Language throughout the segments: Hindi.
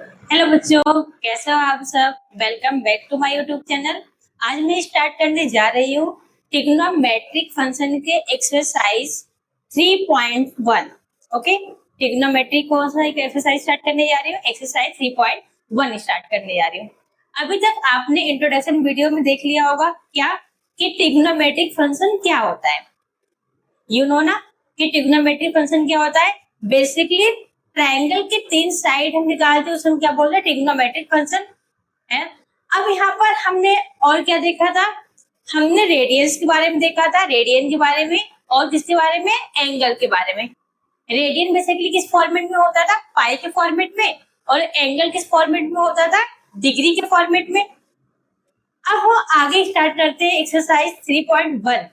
हेलो बच्चों, कैसे हो आप सब। Welcome back to my YouTube channel. आज मैं स्टार्ट करने जा रही हूँ ट्रिग्नोमेट्रिक फंक्शन के एक्सरसाइज 3.1। ओके, ट्रिग्नोमेट्रिक कौन सा एक एक्सरसाइज स्टार्ट करने जा रही हूँ, एक्सरसाइज 3.1 स्टार्ट करने जा रही हूँ। अभी तक आपने इंट्रोडक्शन वीडियो में देख लिया होगा क्या कि ट्रिग्नोमेट्रिक फंक्शन क्या होता है। यू नो ना कि ट्रिग्नोमेट्रिक फंक्शन क्या होता है। बेसिकली ट्रायंगल के तीन साइड हम निकालते हैं, उसमें क्या बोलते हैं, ट्रिग्नोमेट्रिक फंक्शन है। अब यहाँ पर हमने और क्या देखा था, हमने रेडियंस के बारे में देखा था, रेडियन के बारे में, और किसके बारे में, एंगल के बारे में। रेडियन बेसिकली किस फॉर्मेट में होता था, पाई के फॉर्मेट में, और एंगल किस फॉर्मेट में होता था, डिग्री के फॉर्मेट में। अब हम आगे स्टार्ट करते हैं एक्सरसाइज 3.1।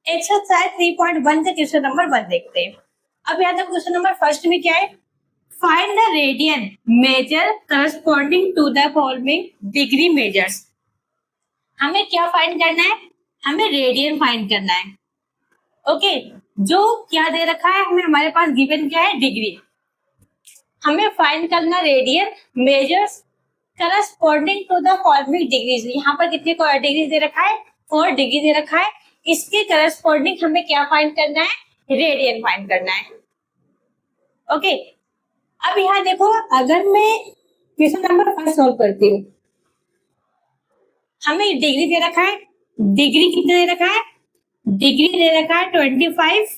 एक्सरसाइज 3.1 का क्वेश्चन नंबर 1 देखते हैं। अब यहाँ तक क्वेश्चन नंबर फर्स्ट में क्या है, find the radian measure corresponding to the following degree measures. हमें क्या फाइंड करना है, हमें रेडियन फाइंड करना है। ओके, जो क्या दे रखा है हमें, हमारे पास गिवन क्या है, डिग्री। हमें फाइंड करना radian measures corresponding to the following degrees. यहाँ पर कितने डिग्री दे रखा है, 4 डिग्री दे रखा है। इसके करस्पॉन्डिंग हमें क्या फाइंड करना है, रेडियन फाइंड करना है। ओके, अब यहाँ देखो, अगर मैं क्वेश्चन नंबर फर्स्ट सॉल्व करती हूँ, हमें डिग्री दे रखा है, डिग्री कितना दे रखा है, डिग्री दे रखा है 25,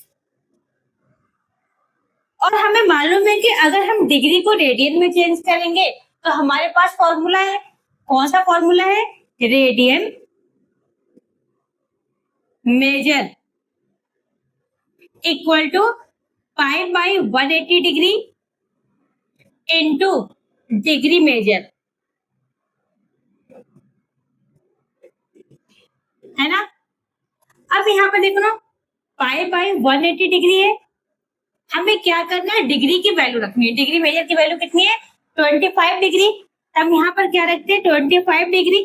और हमें मालूम है कि अगर हम डिग्री को रेडियन में चेंज करेंगे तो हमारे पास फॉर्मूला है, कौन सा फॉर्मूला है, radian measure equal to pi by 180 degree into degree measure, है ना। अब यहाँ पर देखो ना, पाई बाई 180 डिग्री है, हमें क्या करना है, डिग्री की वैल्यू रखनी है। डिग्री मेजर की वैल्यू कितनी है, 25 डिग्री। हम यहाँ पर क्या रखते हैं, 25 डिग्री।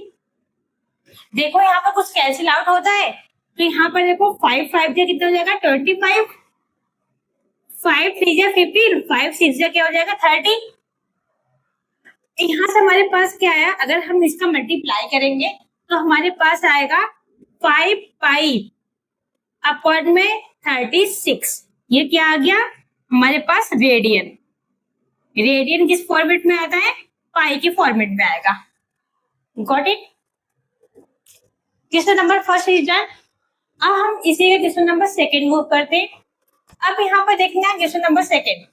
देखो यहाँ पर कुछ कैंसिल आउट होता है, तो यहाँ पर देखो 5 5 से कितना हो जाएगा, 25, 5 3 जा 15, 5 6 जा क्या हो जाएगा, 30। यहाँ से हमारे पास क्या आया, अगर हम इसका मल्टीप्लाई करेंगे तो हमारे पास आएगा 5 पाई अपॉन में 36। ये क्या आ गया हमारे पास, रेडियन। रेडियन किस फॉर्मेट में आता है, पाई के फॉर्मेट में आएगा। Got it. Question number first is done. अब हम इसी के क्वेश्चन नंबर सेकंड मूव करते हैं। अब यहाँ पर देखना है question number second.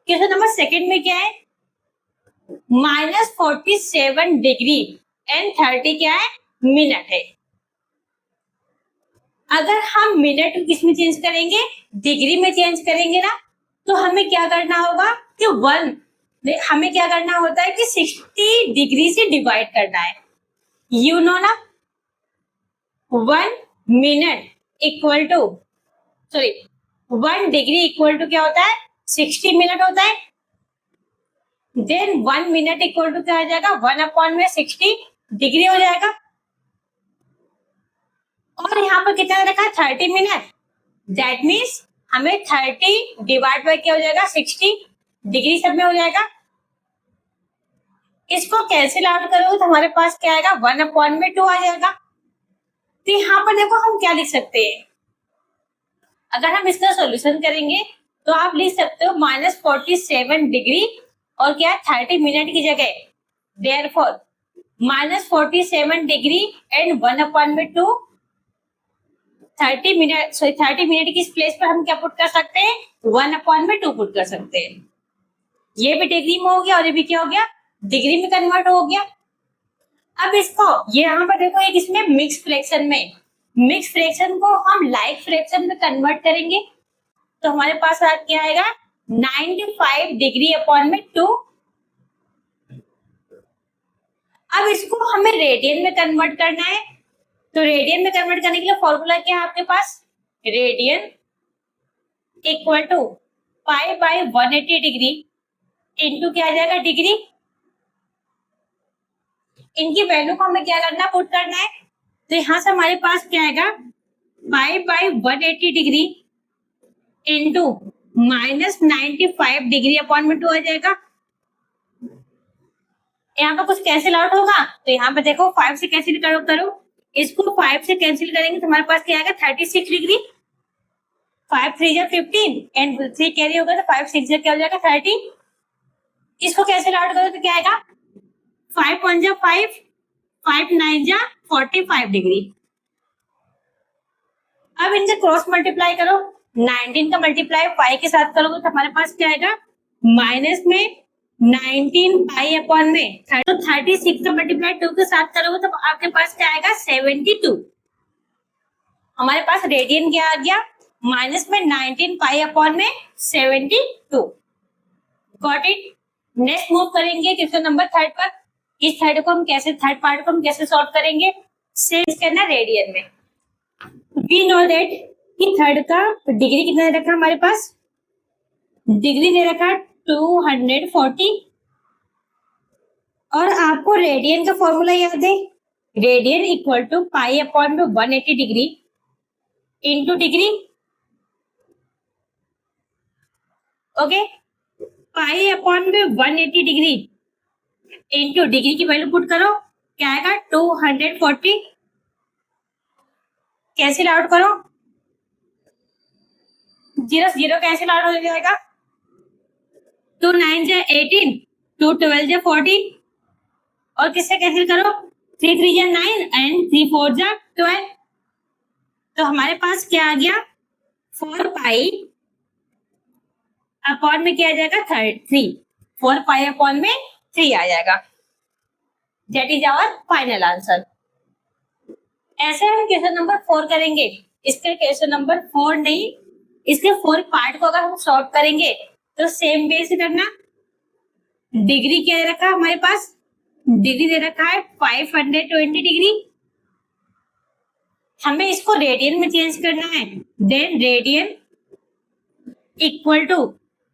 Question number second में क्या है, -47 डिग्री एंड 30 क्या है, मिनट है। अगर हम मिनट को किस में चेंज करेंगे, डिग्री में चेंज करेंगे ना, तो हमें क्या करना होगा कि हमें क्या करना होता है कि 60 डिग्री से डिवाइड करना है। यू नो ना, 1 minute equal to, sorry 1 degree equal to क्या होता है, 60 मिनट होता है। देन 1 मिनट इक्वल टू क्या हो जाएगा, 1 अपॉन में 60 डिग्री हो जाएगा। और यहाँ पर कितना रखा है, 30 मिनट। दैट मीन्स हमें 30 डिवाइड बाय क्या हो जाएगा, 60 डिग्री सब में हो जाएगा। इसको कैंसिल आउट करो तो हमारे पास क्या आएगा, 1 अपॉन में 2 आ जाएगा। तो यहाँ पर देखो हम क्या लिख सकते हैं, अगर हम इसका सॉल्यूशन करेंगे तो आप लिख सकते हो -47 डिग्री और क्या 30 मिनट की जगह, देयरफॉर -47 डिग्री एंड 1 अपॉन में 2, 30 मिनट, सॉरी 30 मिनट की प्लेस पर हम क्या पुट कर सकते हैं, 1 अपॉन में 2 पुट कर सकते हैं। ये भी डिग्री में हो गया और ये भी क्या हो गया, डिग्री में कन्वर्ट हो गया। अब इसको ये यहाँ पर देखो, एक इसमें मिक्स फ्रैक्शन में, मिक्स फ्रैक्शन को हम लाइक फ्रैक्शन में कन्वर्ट करेंगे तो हमारे पास क्या आएगा, 95 डिग्री अपॉन में 2। अब इसको हमें रेडियन में कन्वर्ट करना है, तो रेडियन में कन्वर्ट करने के लिए फॉर्मूला क्या है आपके पास, radian equal to pi by 180 degree into क्या आ जाएगा, डिग्री। इनकी वैल्यू को हमें क्या करना, पुट करना है। तो यहां से हमारे पास क्या आएगा, पाई by 180 degree into -95 degree upon में 2 आ जाएगा। यहाँ पर कुछ कैंसिल आउट होगा, तो यहाँ पे देखो 5 से कैंसिल करो, इसको 5 से कैंसिल करेंगे तो हमारे पास क्या आएगा 36 डिग्री। 5 3 जा 15 एंड 3 कैरी होगा तो 5 6 जा क्या हो जाएगा 30। इसको कैंसिल आउट करो तो क्या आएगा 5 1 जा 5, 5 9 जा 45 डिग्री। अब इनसे क्रॉस मल्टीप्लाई करो, 19 का मल्टीप्लाई 5 के साथ करोगे तो हमारे पास क्या आएगा माइनस में 19 पाई अपॉन में तो 36 का मल्टीप्लाई 2 के साथ करोगे तो आपके पास क्या आएगा 72। हमारे पास रेडियन क्या आ गया माइनस में 19 पाई अपॉन में 72। Got it. नेक्स्ट मूव करेंगे क्वेश्चन नंबर 3 पर। इस थर्ड पार्ट को हम कैसे सॉल्व करेंगे, सेम करना रेडियन में। वी नो दैट कि थर्ड का डिग्री कितना दे रखा है हमारे पास, डिग्री दे रखा 240 और आपको रेडियन का फॉर्मूला याद है, radian equal to pi upon में 180 degree into degree. Okay, pi upon में 180 डिग्री इंटू डिग्री की वैल्यू पुट करो, क्या आएगा 240। कैंसिल आउट करो, 0 0 कैंसिल आउट हो जाएगा, 2 9 जा 18, 2 12 जा 14 और किससे कैंसिल करो 3 3 जा 9 एंड 3 4 जा 12। तो हमारे पास क्या आ गया 4 पाई अपॉन में क्या आ जाएगा 3, 4 पाई अपॉन में 3 आ जाएगा। That is our final answer. ऐसे हम क्वेश्चन नंबर 4 करेंगे। इसके क्वेश्चन नंबर 4 नहीं, इसके 4 पार्ट को अगर हम सॉल्व करेंगे तो सेम वे से करना। डिग्री क्या दे रखा है हमारे पास, डिग्री दे रखा है 520 डिग्री, हमें इसको रेडियन में चेंज करना है। Then radian equal to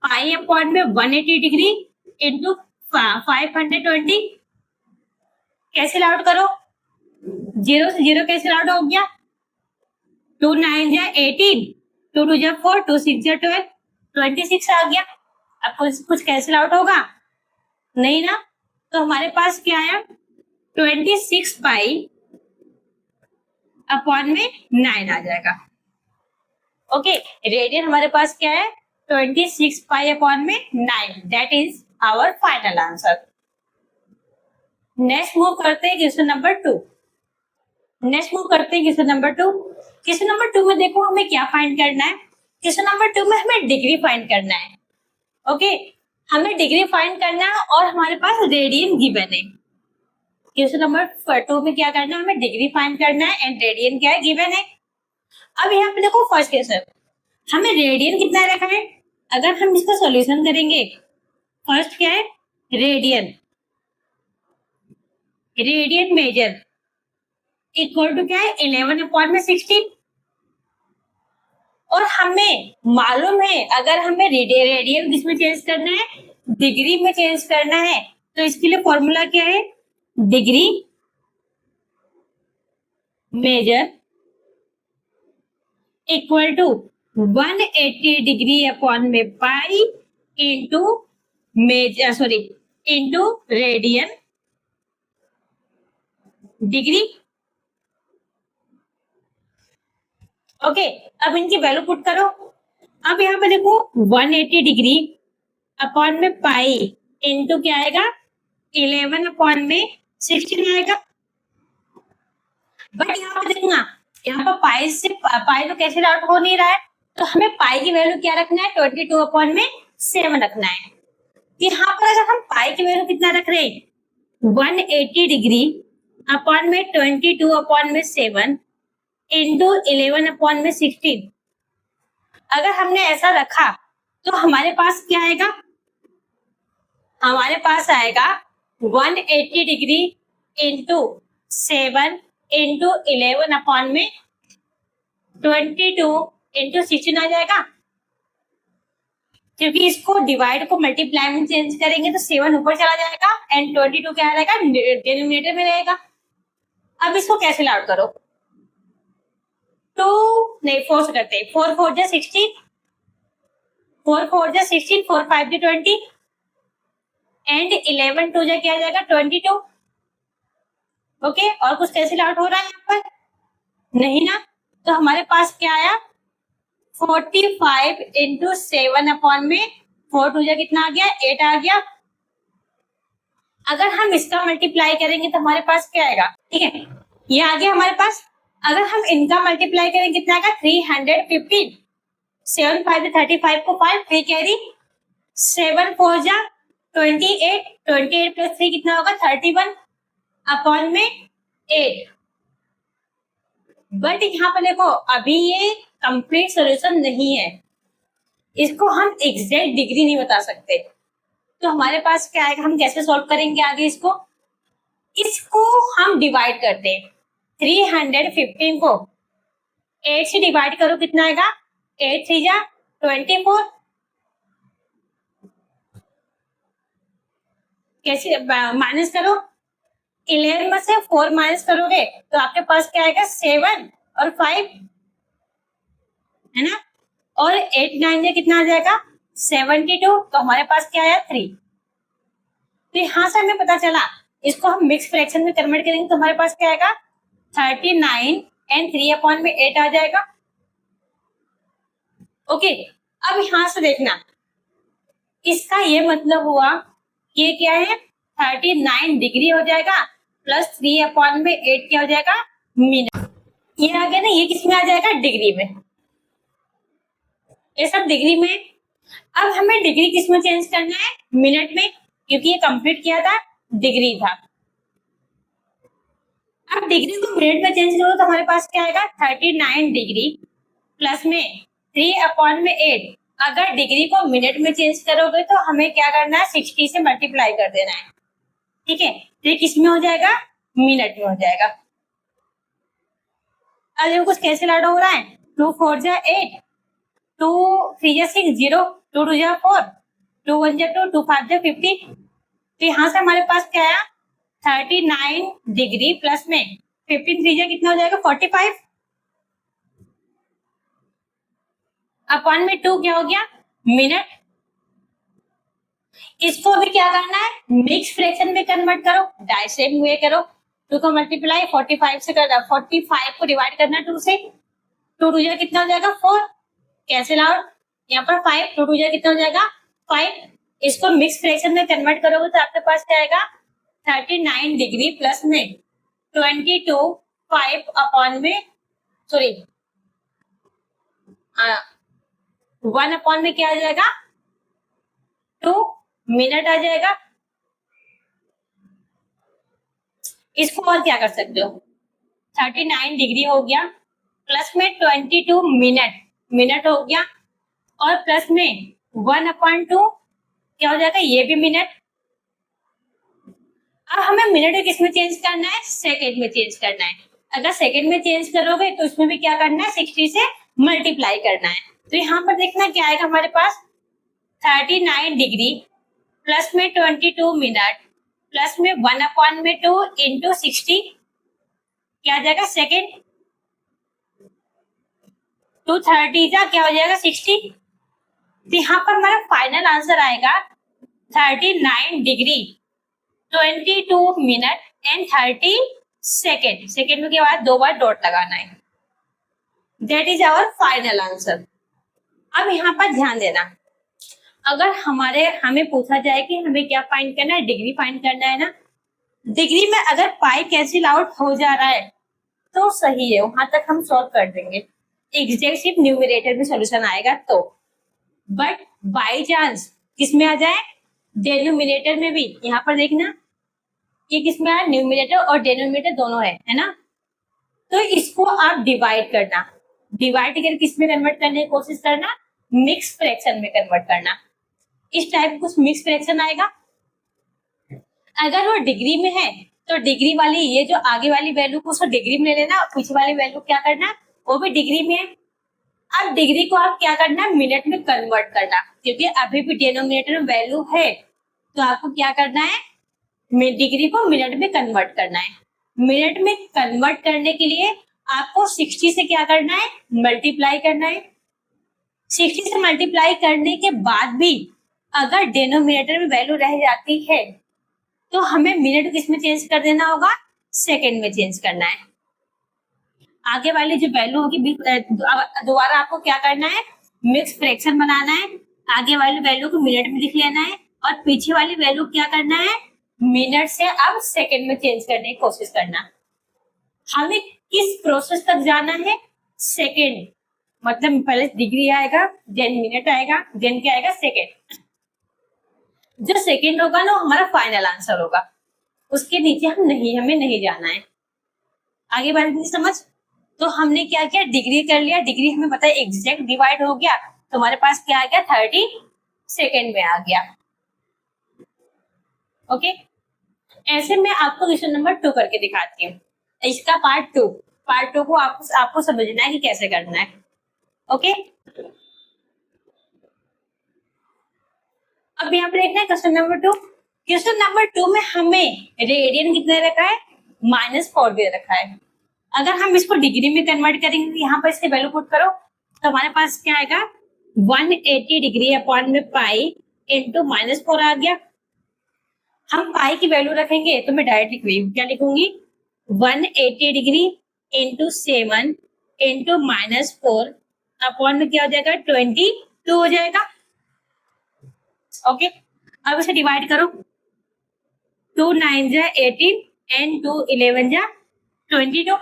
pi upon में 180 डिग्री इंटू 520। कैंसिल आउट करो, 0 से 0 कैंसिल आउट हो गया, 2 9 जा 18, 2 2 जा 4, 2 6 जा 12, 26 आ गया। अब कुछ कैंसिल आउट होगा नहीं ना, तो हमारे पास क्या आया 26 पाई अपॉन में 9 आ जाएगा। ओके, रेडियन हमारे पास क्या है 26 पाई अपॉन में 9। That is our final answer. Next move करते हैं क्वेश्चन नंबर 2। क्वेश्चन नंबर 2 में देखो हमें क्या फाइंड करना है। क्वेश्चन नंबर 2 में हमें डिग्री फाइंड करना है। ओके, हमें डिग्री फाइंड करना है और हमारे पास रेडियन गिवन है। क्वेश्चन नंबर 2 में क्या करना है, हमें डिग्री फाइंड करना है एंड रेडियन क्या है गिवन है। अब यहाँ पे देखो फर्स्ट क्वेश्चन, हमें रेडियन कितना रखा है, अगर हम इसका सॉल्यूशन करेंगे फर्स्ट क्या है रेडियन मेजर इक्वल टू क्या है 11 अपॉन में 16। और हमें मालूम है अगर हमें रेडियन किसमें चेंज करना है, डिग्री में चेंज करना है, तो इसके लिए फॉर्मूला क्या है degree measure equal to 180 degree upon में pi into into radian degree. Okay, अब इनकी वैल्यू पुट करो। अब यहाँ पे देखो 180 डिग्री अपॉन में पाई इंटू क्या आएगा 11 अपॉन में 16 आएगा। बट यहाँ पे देखना, यहाँ पर पाई तो कैसे आउट हो नहीं रहा है, तो हमें पाई की वैल्यू क्या रखना है 22 अपॉन में 7 रखना है। यहाँ पर अगर हम पाई की वैल्यू कितना रख रहे हैं 180 डिग्री अपॉन में 22 अपॉन में 7 इंटू 11 अपॉन में 16, अगर हमने ऐसा रखा तो हमारे पास क्या आएगा, हमारे पास आएगा 180 डिग्री इंटू 7 इंटू 11 अपॉन में 22 इंटू 16 आ जाएगा। क्योंकि इसको डिवाइड को मल्टीप्लाई में चेंज करेंगे तो 7 ऊपर चला जाएगा एंड 22 क्या रहेगा डिनोमिनेटर में रहेगा। अब इसको कैंसिल आउट करो, 4 से करते हैं, 4 4 जा 16, 4 4 जा 16, 4 5 जा 20 एंड 11 टू जा क्या आ जाएगा 22। ओके, और कुछ कैंसिल आउट हो रहा है यहाँ पर? नहीं ना। तो हमारे पास क्या आया 45 इंटू 7 अपॉन में 4 टू जा कितना आ गया 8 आ गया। अगर हम इसका मल्टीप्लाई करेंगे तो हमारे पास क्या आएगा, ठीक है ये आ गया हमारे पास। अगर हम इनका मल्टीप्लाई करेंगे कितना आएगा 315। 7 5 35 को 5 3 कैरी 7 4 जा 28 28 प्लस 3 कितना होगा 31 अपॉन में 8। बट यहाँ पर देखो अभी ये कंप्लीट सॉल्यूशन नहीं है, इसको हम एग्जैक्ट डिग्री नहीं बता सकते। तो हमारे पास क्या आएगा, हम कैसे सॉल्व करेंगे आगे इसको हम डिवाइड करते हैं। 315 को 8 से डिवाइड करो कितना आएगा 8 3 जा 24। कैसे माइनस करो 11 में से 4 माइनस करोगे तो आपके पास क्या आएगा 7 और 5 है ना, और 8 9 से कितना आ जाएगा 72। तो हमारे पास क्या आया 3। तो यहां से हमें पता चला इसको हम मिक्स फ्रैक्शन में कन्वर्ट करेंगे तो हमारे पास क्या आएगा 39 एंड 3 अपॉन में 8 आ जाएगा। ओके, अब यहां से देखना इसका ये मतलब हुआ ये क्या है 39 डिग्री हो जाएगा प्लस 3 अपॉन में 8 क्या हो जाएगा मिनट। ये आ गया ना, ये किस में आ जाएगा डिग्री में, ये सब डिग्री में। अब हमें डिग्री किस में चेंज करना है मिनट में, क्योंकि ये कंप्लीट किया था डिग्री था। अब डिग्री को मिनट में चेंज करो तो हमारे पास क्या आएगा 39 डिग्री प्लस में 3 अपॉन में 8। अगर डिग्री को मिनट में चेंज करोगे तो हमें क्या करना है 60 से मल्टीप्लाई कर देना है, ठीक है। तो ये किस में हो जाएगा मिनट में हो जाएगा। अब देखो कुछ कैसे ऐड हो रहा है 2 4 जा 8 2 3 जा 6 0 2 2 जा 4 2 1 जा 2 2 5 जा 50। तो यहाँ से हमारे पास क्या आया 39 डिग्री प्लस में 15 3 जा कितना हो जाएगा 45 अपॉन में 2 क्या हो गया मिनट। इसको भी क्या करना है मिक्स फ्रैक्शन में कन्वर्ट करो, सेम वे करो। 2 को मल्टीप्लाई 45 से करना, 45 को डिवाइड करना 2 से, 2 2 जा कितना हो जाएगा 4 कैंसिल आउट, यहाँ पर 5 2 2 जा कितना हो जाएगा 5। इसको मिक्स फ्रैक्शन में कन्वर्ट करोगे तो आपके पास क्या आएगा 39 डिग्री प्लस में 22 5 अपॉन में सॉरी 1 अपॉन में क्या आ जाएगा 2 मिनट आ जाएगा। इसको और क्या कर सकते हो 39 डिग्री हो गया प्लस में 22 मिनट हो गया और प्लस में 1/2 क्या हो जाएगा ये भी मिनट। अब हमें मिनट में किस में चेंज करना है सेकंड में चेंज करना है। अगर सेकंड में चेंज करोगे तो इसमें भी क्या करना है 60 से मल्टीप्लाई करना है। तो यहाँ पर देखना क्या आएगा हमारे पास 39 डिग्री प्लस में 22 मिनट प्लस में 1/2 इंटू 60 क्या आ जाएगा सेकेंड 230 का क्या हो जाएगा 60। तो यहाँ पर हमारा फाइनल आंसर आएगा 39 degree 22 minute and 30 second. Second के बाद 2 बार डॉट लगाना है। That is our final answer. अब यहाँ पर ध्यान देना अगर हमें पूछा जाए कि हमें क्या फाइंड करना है डिग्री फाइंड करना है ना, डिग्री में अगर पाई कैंसिल आउट हो जा रहा है तो सही है, वहां तक हम सॉल्व कर देंगे। एग्जैक्ट सिर्फ न्यूमरेटर में सॉल्यूशन आएगा तो, बट बाई चांस किसमें आ जाए डेनोमिनेटर में भी। यहाँ पर देखना ये किसमें आया न्यूमरेटर और डेनोमिनेटर दोनों है ना। तो इसको आप डिवाइड करना, डिवाइड करके किसमें कन्वर्ट करने की कोशिश करना मिक्स फ्रैक्शन में कन्वर्ट करना। इस टाइप कुछ मिक्स फ्रैक्शन आएगा। अगर वो डिग्री में है तो डिग्री वाली ये जो आगे वाली वैल्यू को उसको डिग्री में ले लेना और पीछे वाली वैल्यू क्या करना वो भी डिग्री में है। अब डिग्री को आप क्या करना मिनट में कन्वर्ट करना, क्योंकि अभी भी डिनोमिनेटर में वैल्यू है तो आपको क्या करना है डिग्री को मिनट में कन्वर्ट करना है। मिनट में कन्वर्ट करने के लिए आपको 60 से क्या करना है मल्टीप्लाई करना है। 60 से मल्टीप्लाई करने के बाद भी अगर डिनोमिनेटर में वैल्यू रह जाती है तो हमें मिनट किस में चेंज कर देना होगा, सेकेंड में चेंज करना है। आगे वाली जो वैल्यू होगी दोबारा आपको क्या करना है, मिक्स फ्रैक्शन बनाना है। आगे वाली वैल्यू को मिनट में लिख लेना है और पीछे वाली वैल्यू क्या करना है, मिनट से अब सेकेंड में चेंज करने की कोशिश करना। हमें किस प्रोसेस तक जाना है, सेकेंड, मतलब पहले डिग्री आएगा, देन मिनट आएगा, देन क्या आएगा, सेकेंड। जो सेकेंड होगा ना हमारा फाइनल आंसर होगा, उसके नीचे हमें नहीं जाना है। आगे बढ़ गई समझ। तो हमने क्या किया, डिग्री कर लिया, डिग्री हमें पता है एग्जैक्ट डिवाइड हो गया, तो हमारे पास क्या आ गया, 30 सेकेंड में आ गया। ओके, ऐसे में आपको क्वेश्चन नंबर 2 करके दिखाती हूँ। इसका पार्ट टू को आपको समझना है कि कैसे करना है। ओके, अब यहाँ पे देखना है क्वेश्चन नंबर 2। क्वेश्चन नंबर 2 में हमें रेडियन कितने रखा है, -4 दे रखा है। अगर हम इसको डिग्री में कन्वर्ट करेंगे, यहाँ पर इसकी वैल्यू पुट करो, तो हमारे पास क्या आएगा, 180 डिग्री अपॉन में पाई इंटू -4 आ गया। हम पाई की वैल्यू रखेंगे तो मैं डायरेक्ट लिख रही हूँ, क्या लिखूंगी, 180 डिग्री इंटू 7 इंटू -4 अपॉन में क्या हो जाएगा, 22 हो जाएगा। ओके, अब इसे डिवाइड करो, 2 9 जा 18 एंड 2 11 जा 22।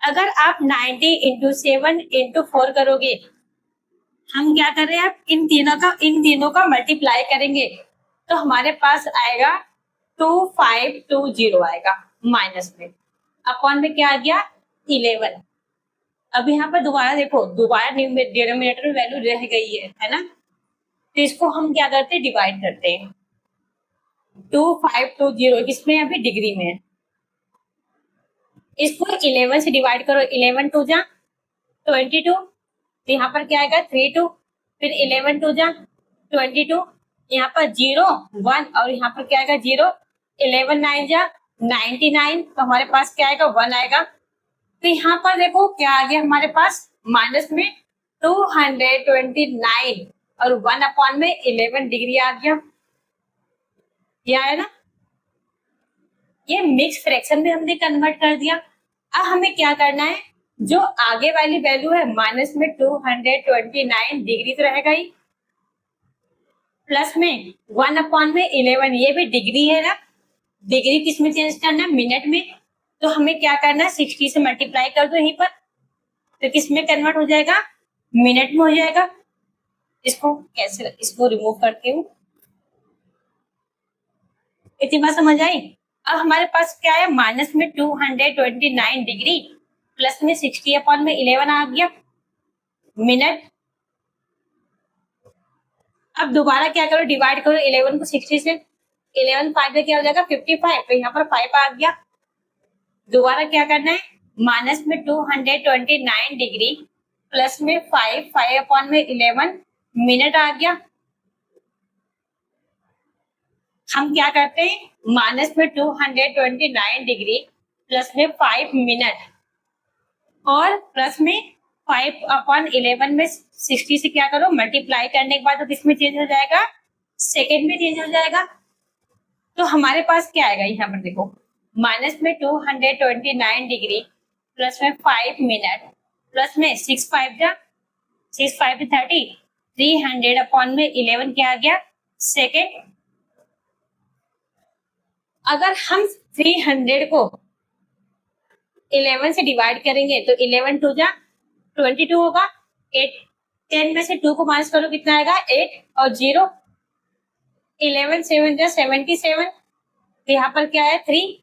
अगर आप 90 इंटू 7 इंटू 4 करोगे, हम क्या कर रहे हैं, इन तीनों का मल्टीप्लाई करेंगे, तो हमारे पास आएगा 2520 आएगा, माइनस में अपॉन में क्या आ गया, 11। अब यहाँ पर दोबारा देखो, दोबारा डिनोमिनेटर में वैल्यू रह गई है ना, तो इसको हम क्या करते हैं, डिवाइड करते हैं। 2520 किसमें, अभी डिग्री में है, इसको 11 से डिवाइड करो, 11 2 जा 22, तो यहाँ पर क्या आएगा, 32, फिर 11 2 जा 22, यहाँ पर 0 1 और यहाँ पर क्या आएगा 0, 11 9 जा 99, तो हमारे पास क्या आएगा, 1 आएगा। तो यहाँ पर देखो क्या आ गया हमारे पास, माइनस में 229 और 1 अपॉन में 11 डिग्री आ गया, ये आया ना। ये मिक्स फ्रैक्शन में हमने कन्वर्ट कर दिया। अब हमें क्या करना है, जो आगे वाली वैल्यू है माइनस में 229 डिग्री तो रहेगा ही, प्लस में 1 अपॉन में 11, ये भी डिग्री है ना, डिग्री किस में चेंज करना है, मिनट में, तो हमें क्या करना है, 60 से मल्टीप्लाई कर दो यहीं पर, तो किस में कन्वर्ट हो जाएगा, मिनट में हो जाएगा। इसको रिमूव करती हूँ, इतनी बात समझ आई। अब हमारे पास क्या है, माइनस में 229 डिग्री प्लस में 60 अपॉन में 11 आ गया, मिनट। अब दोबारा क्या करो, डिवाइड करो 11 को 60 से, 11 5 क्या हो जाएगा, 55, तो यहाँ पर 5 आ गया। दोबारा क्या करना है, माइनस में 229 डिग्री प्लस में 5 अपॉन में 11 मिनट आ गया। हम क्या करते हैं, माइनस में 229 डिग्री प्लस में 5 मिनट और प्लस में 5 अपॉन 11 में 60 से क्या करो, मल्टीप्लाई करने के बाद तो किसमें चेंज हो जाएगा, सेकेंड में चेंज हो जाएगा। तो हमारे पास क्या आएगा, यहाँ पर देखो, माइनस में 229 डिग्री प्लस में 5 मिनट प्लस में 6 5 जा 6 5 30, 300 अपॉन में 11 क्या आ गया, सेकेंड। अगर हम 300 को 11 से डिवाइड करेंगे तो 11 2 जा 22 होगा, 8 10 में से 2 को माइनस करो, कितना आएगा, 8 और 0, 11 7 जा 77, तो यहाँ पर क्या है, 3।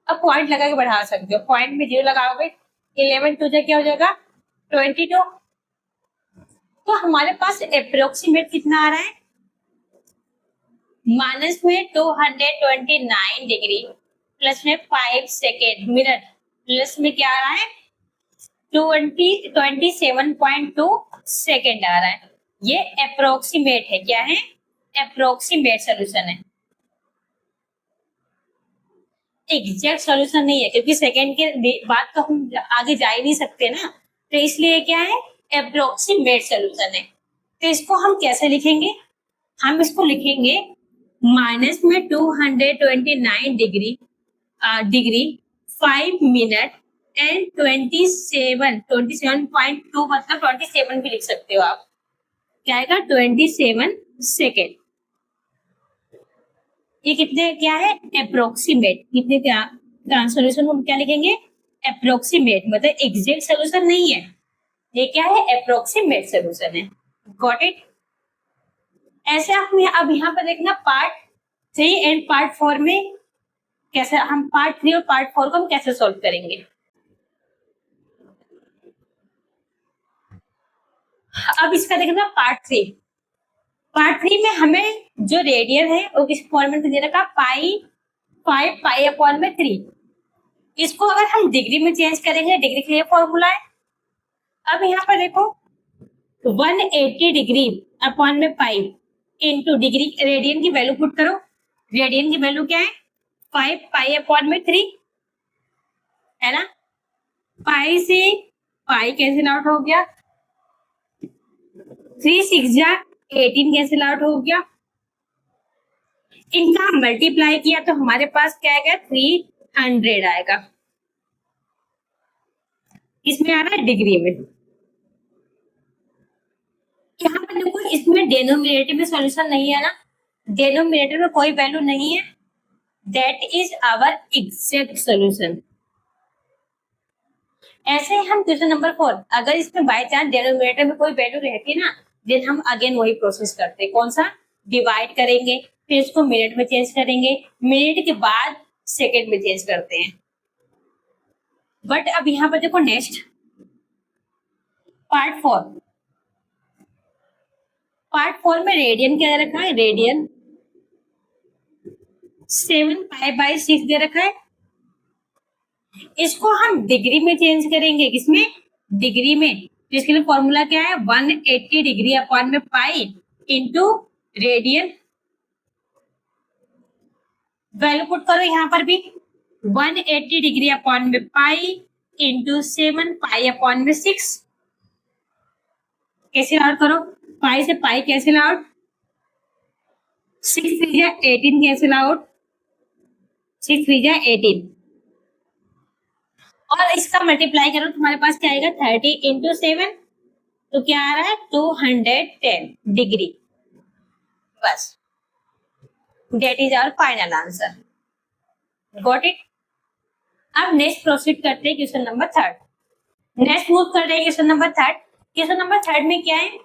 अब पॉइंट लगा के बढ़ा सकते हो, पॉइंट में 0 लगाओगे, 11 2 जा क्या हो जाएगा, 22। तो हमारे पास अप्रोक्सीमेट कितना आ रहा है, माइनस में 229 डिग्री प्लस में 5 सेकेंड मिनट प्लस में क्या आ रहा है, 27.2 सेकेंड आ रहा है। ये अप्रोक्सीमेट है, क्या है, अप्रोक्सीमेट सॉल्यूशन है, एग्जैक्ट सॉल्यूशन नहीं है, क्योंकि सेकेंड के बाद तो हम आगे जा ही नहीं सकते ना, तो इसलिए क्या है, अप्रोक्सीमेट सॉल्यूशन है। तो इसको हम कैसे लिखेंगे? हम इसको लिखेंगे माइनस में 229 डिग्री 5 मिनट एंड 27.2 मतलब 27 भी लिख सकते हो आप। क्या आएगा? 27 सेकेंड। ये कितने क्या है? अप्रोक्सीमेट। कितने क्या सोल्यूशन को क्या लिखेंगे? अप्रोक्सीमेट, मतलब एग्जैक्ट सोल्यूशन नहीं है, ये क्या है? अप्रोक्सीमेट सोल्यूशन है। Got it? ऐसे आप अब यहाँ पर देखना पार्ट 3 एंड पार्ट 4 में कैसे हम पार्ट 3 और पार्ट 4 को हम कैसे सॉल्व करेंगे। अब इसका देखना पार्ट 3। पार्ट 3 में हमें जो रेडियन है वो किस फॉर्मेट में दे रखा? पाई 5 पाई अपॉन में 3। इसको अगर हम डिग्री में चेंज करेंगे, डिग्री के लिए फॉर्मूला है। अब यहाँ पर देखो 180 डिग्री अपॉन में पाई इंटू डिग्री, रेडियन की वैल्यू पुट करो। रेडियन की वैल्यू क्या है? 5 पाई अपॉन में 3 है ना। पाई से पाई कैंसिल आउट हो गया, 3 6 जा 18 कैंसिल आउट हो गया। इनका मल्टीप्लाई किया तो हमारे पास क्या आएगा? 300 आएगा। इसमें आ रहा है डिग्री में। यहाँ पर देखो इसमें डेनोमिनेटर में सॉल्यूशन नहीं है ना, डेनोमिनेटर में कोई वैल्यू नहीं है, that is our exact solution. ऐसे हम क्वेश्चन नंबर 4, अगर इसमें बाय चांस डेनोमिनेटर में कोई वैल्यू रहती ना, देन हम अगेन वही प्रोसेस करते। कौन सा? डिवाइड करेंगे, फिर इसको मिनट में चेंज करेंगे, मिनट के बाद सेकेंड में चेंज करते हैं। बट अब यहाँ पर देखो नेक्स्ट पार्ट 4। पार्ट 4 में रेडियन क्या दे रखा है? रेडियन 7 पाई बाई 6 दे रखा है। इसको हम डिग्री में चेंज करेंगे। किसमें? डिग्री में। तो इसके लिए फॉर्मूला क्या है? 180 डिग्री अपॉन में pi into radian. Value put करो यहाँ पर भी 180 डिग्री अपॉन में पाई इंटू 7 पाई अपॉन में 6। कैसे आउट करो? पाई से पाई कैंसिल आउट, 6 3 जा 18 कैंसिल आउट, 6 3 जा 18 और इसका मल्टीप्लाई करो तुम्हारे पास क्या आएगा? 30 इंटू 7 तो क्या आ रहा है? 210 डिग्री। बस, that is our final answer. Got it? अब नेक्स्ट प्रोसीड करते हैं क्वेश्चन नंबर 3। नेक्स्ट मूव कर रहे हैं क्वेश्चन नंबर 3। क्वेश्चन नंबर 3 में क्या है?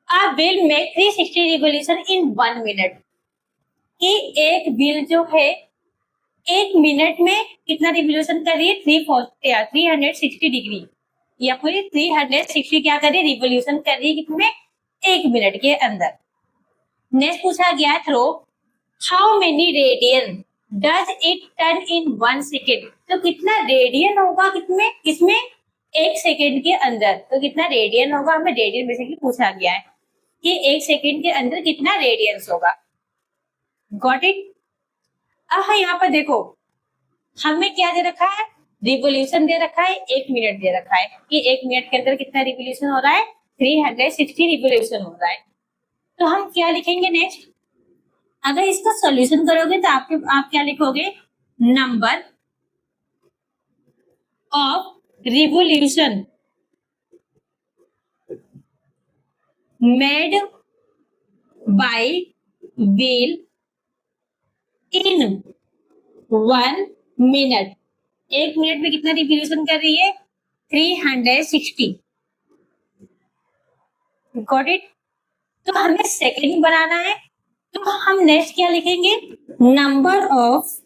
A will make 360 revolution in 1 minute. कि एक व्हील जो है 1 मिनट में कितना रिवोल्यूशन कर रही है? 360 डिग्री, या पूरी 360 क्या कर रही है? रिवोल्यूशन कर रही है कितने? 1 मिनट के अंदर। नेक्स्ट पूछा गया throw how many radian does it turn in 1 second. तो कितना रेडियन होगा कितने? किसमें? 1 सेकेंड के अंदर। तो कितना रेडियन होगा? हमें रेडियन बेसिकली पूछा गया है कि 1 सेकेंड के अंदर कितना रेडियंस होगा। Got it? अब यहाँ पर देखो हमें क्या दे रखा है? रिवोल्यूशन दे रखा है, 1 मिनट दे रखा है कि 1 मिनट के अंदर कितना रिवोल्यूशन हो रहा है? 360 रिवोल्यूशन हो रहा है। तो हम क्या लिखेंगे नेक्स्ट? अगर इसका सॉल्यूशन करोगे तो आप क्या लिखोगे? Number of revolution made by wheel in 1 minute. 1 minute में कितना रिवोल्यूशन कर रही है? 360। Got it? तो हमें सेकेंड बनाना है, तो हम नेक्स्ट क्या लिखेंगे? Number of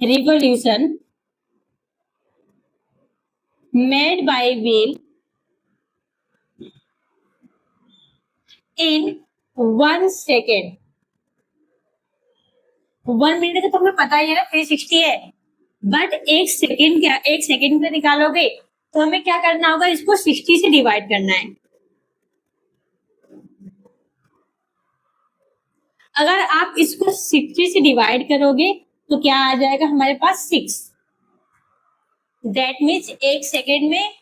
revolution made by wheel in 1 second. 1 minute का तो हमें पता ही है ना 360 है, बट 1 सेकेंड क्या? 1 सेकेंड में निकालोगे तो हमें क्या करना होगा? इसको 60 से डिवाइड करना है। अगर आप इसको 60 से डिवाइड करोगे तो क्या आ जाएगा हमारे पास? 6। दैट मीन्स 1 सेकेंड में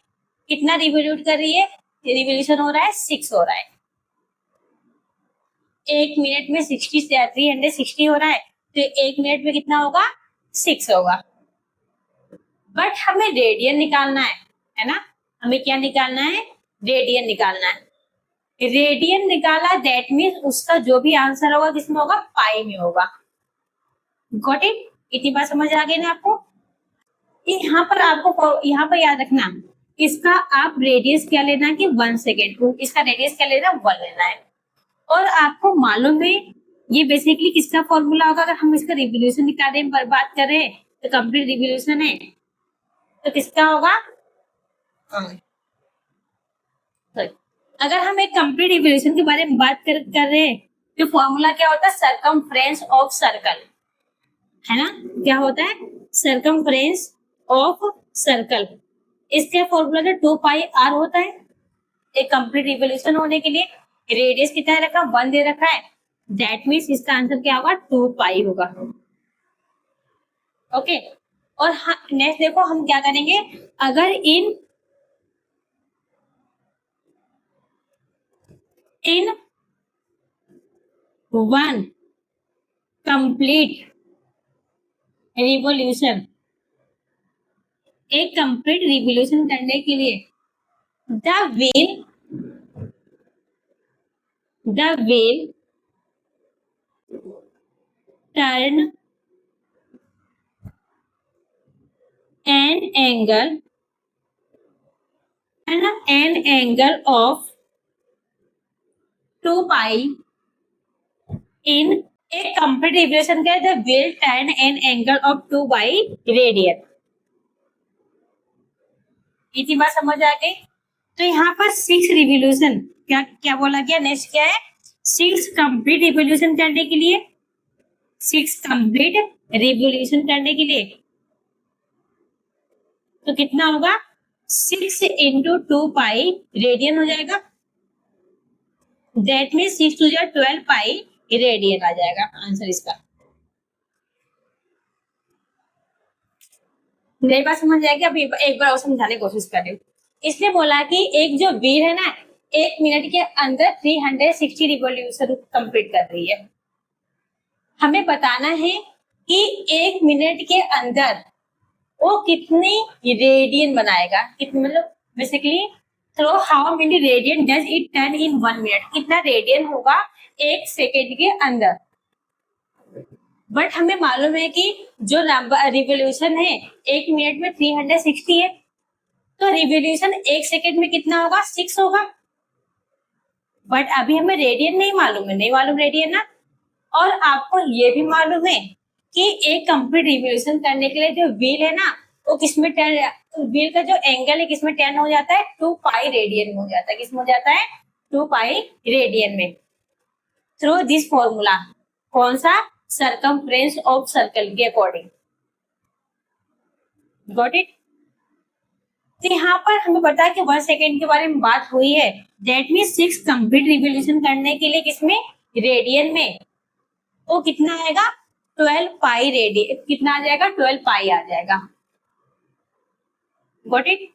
कितना रिवोल्यूट कर रही है? रिवोल्यूशन हो रहा है, 6 हो रहा है। 1 मिनट में 360 हो रहा है, तो 1 मिनट में कितना होगा, 6 होगा। बट हमें रेडियन निकालना है ना, हमें क्या निकालना है, रेडियन निकालना है। रेडियन निकाला, दैट मीन्स उसका जो भी आंसर होगा किसमें होगा, पाई में होगा। गॉट इट, इतनी बात समझ आ गई ना आपको। यहाँ पर आपको यहाँ पर याद रखना, इसका आप रेडियस क्या लेना है कि 1 सेकेंड, इसका रेडियस क्या लेना है, 1 लेना है। और आपको मालूम है ये बेसिकली किसका फॉर्मूला होगा, अगर हम इसका रिवोल्यूशन निकालने में बात करें तो कंप्लीट रिवोल्यूशन है तो किसका होगा, अगर हम एक कंप्लीट रिवोल्यूशन के बारे में बात कर रहे हैं तो फॉर्मूला क्या होता है, सरकमफ्रेंस ऑफ सर्कल, है ना, क्या होता है, सरकमफ्रेंस ऑफ सर्कल। इसका फॉर्मूला जो 2 पाई आर होता है एक कंप्लीट रिवोल्यूशन होने के लिए। रेडियस कितना रखा, 1 दे रखा है, दैट मीन्स इसका आंसर क्या होगा, 2 पाई होगा। ओके, और नेक्स्ट देखो हम क्या करेंगे, अगर इन 1 कंप्लीट रिवोल्यूशन, एक कंप्लीट रिवोल्यूशन करने के लिए the wheel turn an angle of 2 pi in a complete revolution के the will turn an angle of 2 by radian। इतनी बात समझ आ गई। तो यहाँ पर 6 रिवोल्यूशन क्या क्या बोला गया, नेक्स्ट क्या है, 6 कंप्लीट रिवोल्यूशन करने के लिए, 6 कंप्लीट रिवोल्यूशन करने के लिए तो कितना होगा, 6 इंटू 2 पाई रेडियन हो जाएगा, that mean 6 to 12 pi radian आ जाएगा आंसर इसका। मेरी बात समझ जाएगी, अभी एक बार और समझाने की कोशिश कर रही हूँ। इसने बोला कि एक जो व्हील है ना 1 मिनट के अंदर 360 रिवोल्यूशन कंप्लीट कर रही है। हमें बताना है कि 1 मिनट के अंदर वो कितनी रेडियन बनाएगा, कितनी मतलब basically through how many radian does it turn in 1 minute, कितना रेडियन होगा 1 सेकेंड के अंदर। बट हमें मालूम है कि जो रिवोल्यूशन है 1 मिनट में 360 है, तो रिवोल्यूशन 1 सेकेंड में कितना होगा, 6 होगा। बट अभी हमें रेडियन नहीं मालूम है, नहीं मालूम रेडियन ना। और आपको ये भी मालूम है कि एक कंप्लीट रिवोल्यूशन करने के लिए जो व्हील है ना वो किसमें टर्न, व्हील का जो एंगल है किसमें टर्न हो जाता है, 2 पाई रेडियन में हो जाता है। किसमें हो जाता है, 2 पाई रेडियन में, थ्रू दिस फॉर्मूला। कौन सा, सरकमफ्रेंस ऑफ सर्कल के अकॉर्डिंग। Got it. तो यहाँ पर हमें पता है कि 1 सेकेंड के बारे में बात हुई है, दैट मीन्स 6 कंप्लीट रिवोल्यूशन करने के लिए किसमें, रेडियन में, वो कितना आएगा, 12 पाई रेडियन, कितना आ जाएगा, 12 पाई आ जाएगा। Got it.